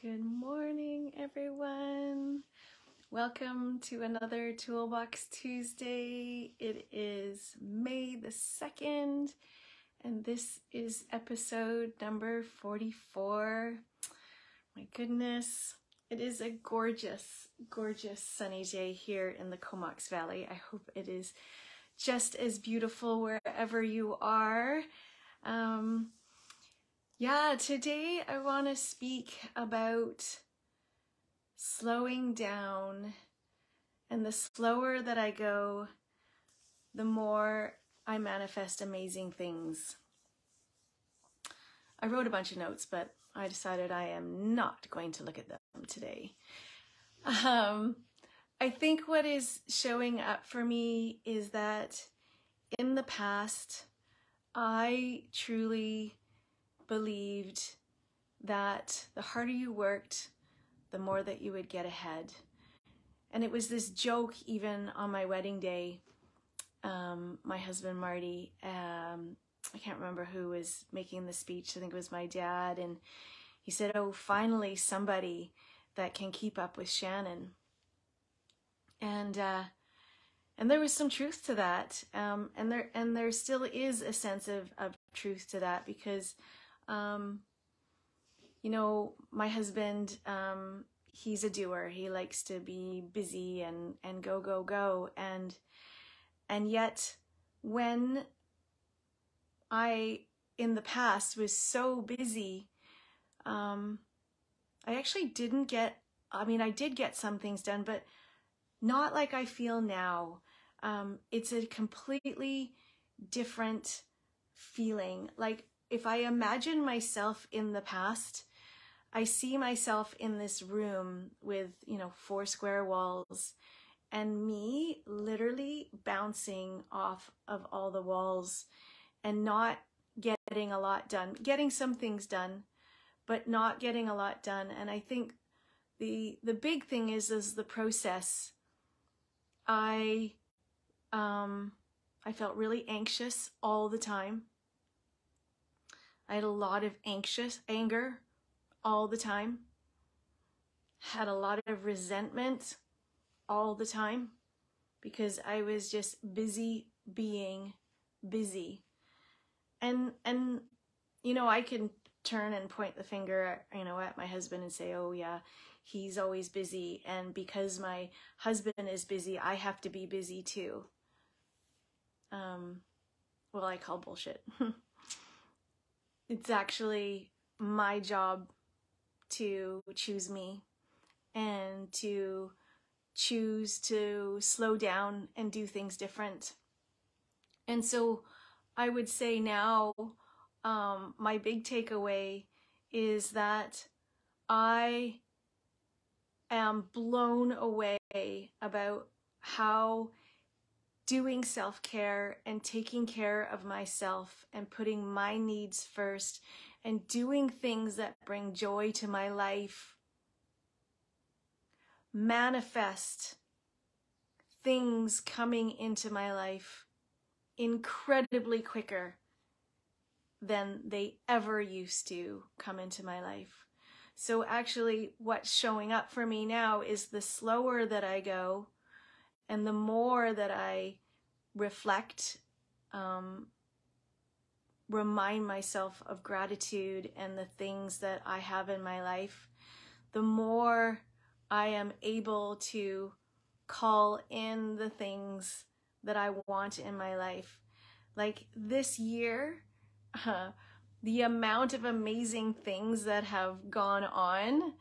Good morning, everyone. Welcome to another Toolbox Tuesday. It is May the 2nd, and this is episode number 44. My goodness, it is a gorgeous, gorgeous sunny day here in the Comox Valley. I hope it is just as beautiful wherever you are. Today I want to speak about slowing down, and the slower that I go, the more I manifest amazing things. I wrote a bunch of notes, but I decided I am not going to look at them today. I think what is showing up for me is that in the past, I truly believed that the harder you worked, the more that you would get ahead. And it was this joke even on my wedding day. My husband, Marty, I can't remember who was making the speech. I think it was my dad. And he said, "Oh, finally somebody that can keep up with Shannon." And there was some truth to that. And there still is a sense of truth to that, because my husband, he's a doer. He likes to be busy and go, go, go. And yet when I, in the past, was so busy, I actually didn't get, I did get some things done, but not like I feel now. It's a completely different feeling. Like, if I imagine myself in the past, I see myself in this room with, 4 square walls, and me literally bouncing off of all the walls and not getting a lot done, getting some things done, but not getting a lot done. And I think the big thing is the process. I felt really anxious all the time. I had a lot of anger all the time. Had a lot of resentment all the time, because I was just busy being busy. And I can turn and point the finger, at my husband and say, "Oh yeah, he's always busy. And because my husband is busy, I have to be busy too." I call bullshit. It's actually my job to choose me and to choose to slow down and do things different. And so I would say now, my big takeaway is that I am blown away about how doing self-care and taking care of myself and putting my needs first and doing things that bring joy to my life manifest things coming into my life incredibly quicker than they ever used to come into my life. So actually what's showing up for me now is the slower that I go, and the more that I reflect, remind myself of gratitude and the things that I have in my life, the more I am able to call in the things that I want in my life. Like this year, the amount of amazing things that have gone on,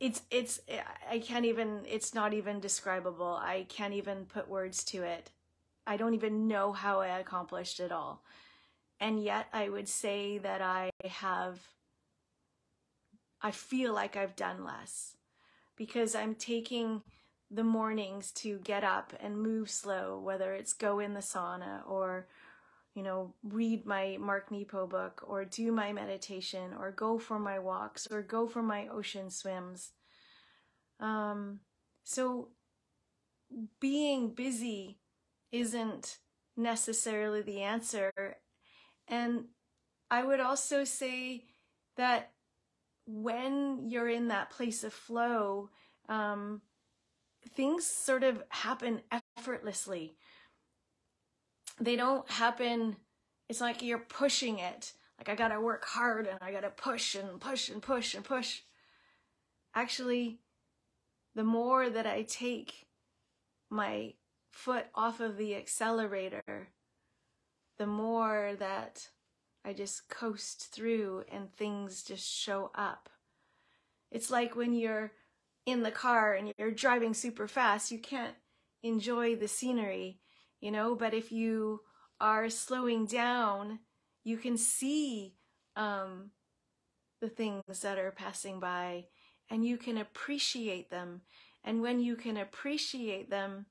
it's not even describable. I can't even put words to it. I don't even know how I accomplished it all. And yet I would say that I feel like I've done less, because I'm taking the mornings to get up and move slow, whether it's go in the sauna or, read my Mark Nepo book, or do my meditation, or go for my walks, or go for my ocean swims. So being busy isn't necessarily the answer. And I would also say that when you're in that place of flow, things sort of happen effortlessly. They don't happen, it's like you're pushing it. Like I gotta work hard and I gotta push and push and push and push. Actually, the more that I take my foot off of the accelerator, the more that I just coast through and things just show up. It's like when you're in the car and you're driving super fast, you can't enjoy the scenery, you know, but if you are slowing down, you can see the things that are passing by and you can appreciate them. And when you can appreciate them,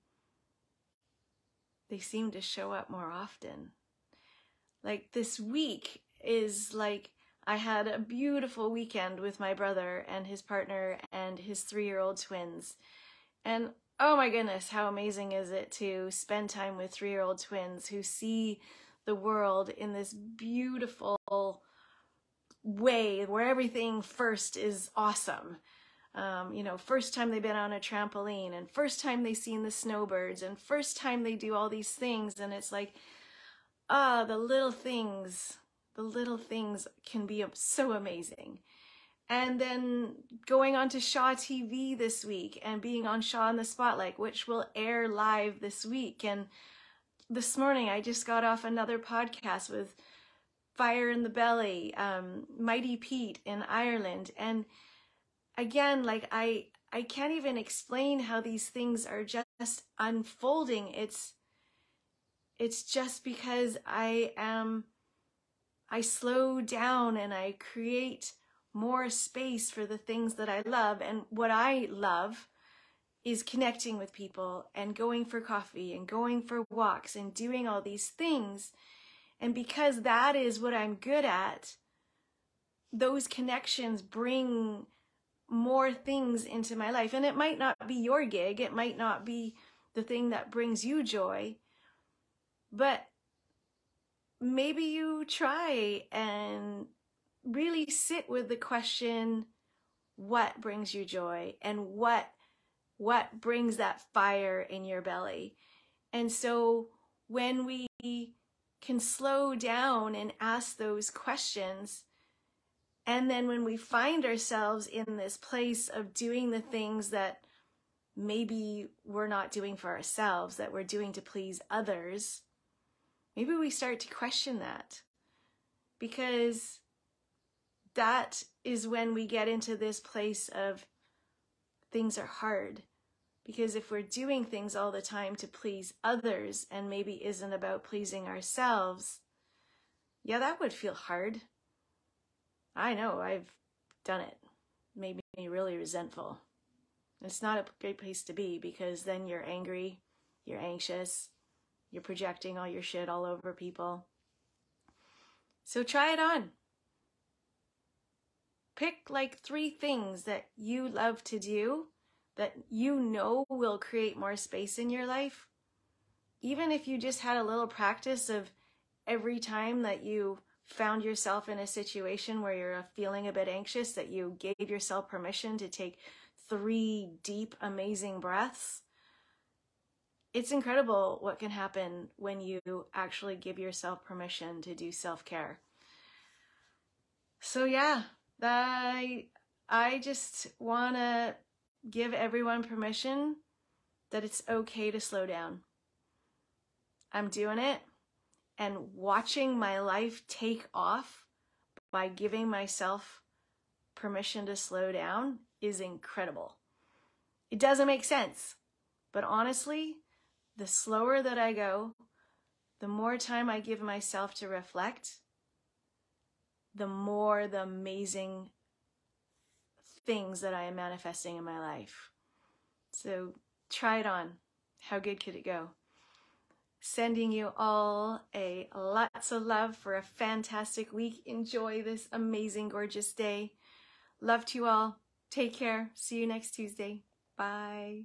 they seem to show up more often. Like this week is like, I had a beautiful weekend with my brother and his partner and his 3-year-old twins. And oh my goodness, how amazing is it to spend time with 3-year-old twins who see the world in this beautiful way where everything first is awesome. You know, first time they've been on a trampoline and first time they've seen the snowbirds and first time they do all these things. And it's like, the little things can be so amazing. And then going on to Shaw TV this week and being on Shaw in the Spotlight, which will air live this week. And this morning I just got off another podcast with Fire in the Belly, Mighty Pete in Ireland. And again, like I can't even explain how these things are just unfolding. It's just because I slow down and I create more space for the things that I love. And what I love is connecting with people and going for coffee and going for walks and doing all these things. And because that is what I'm good at, those connections bring more things into my life. And it might not be your gig. It might not be the thing that brings you joy. But maybe you try and really sit with the question, what brings you joy and what brings that fire in your belly? And so when we can slow down and ask those questions, and then when we find ourselves in this place of doing the things that maybe we're not doing for ourselves, that we're doing to please others, maybe we start to question that, because that is when we get into this place of things are hard. Because if we're doing things all the time to please others and maybe isn't about pleasing ourselves, yeah, that would feel hard. I know, I've done it. Made me really resentful. It's not a great place to be, because then you're angry, you're anxious, you're projecting all your shit all over people. So try it on. Pick like 3 things that you love to do that you know will create more space in your life. Even if you just had a little practice of every time that you found yourself in a situation where you're feeling a bit anxious, that you gave yourself permission to take 3 deep, amazing breaths. It's incredible what can happen when you actually give yourself permission to do self-care. So yeah, I just want to give everyone permission that it's okay to slow down. I'm doing it, and watching my life take off by giving myself permission to slow down is incredible. It doesn't make sense, but honestly, the slower that I go, the more time I give myself to reflect, the more the amazing things that I am manifesting in my life. So try it on. How good could it go? Sending you all lots of love for a fantastic week. Enjoy this amazing, gorgeous day. Love to you all. Take care. See you next Tuesday. Bye.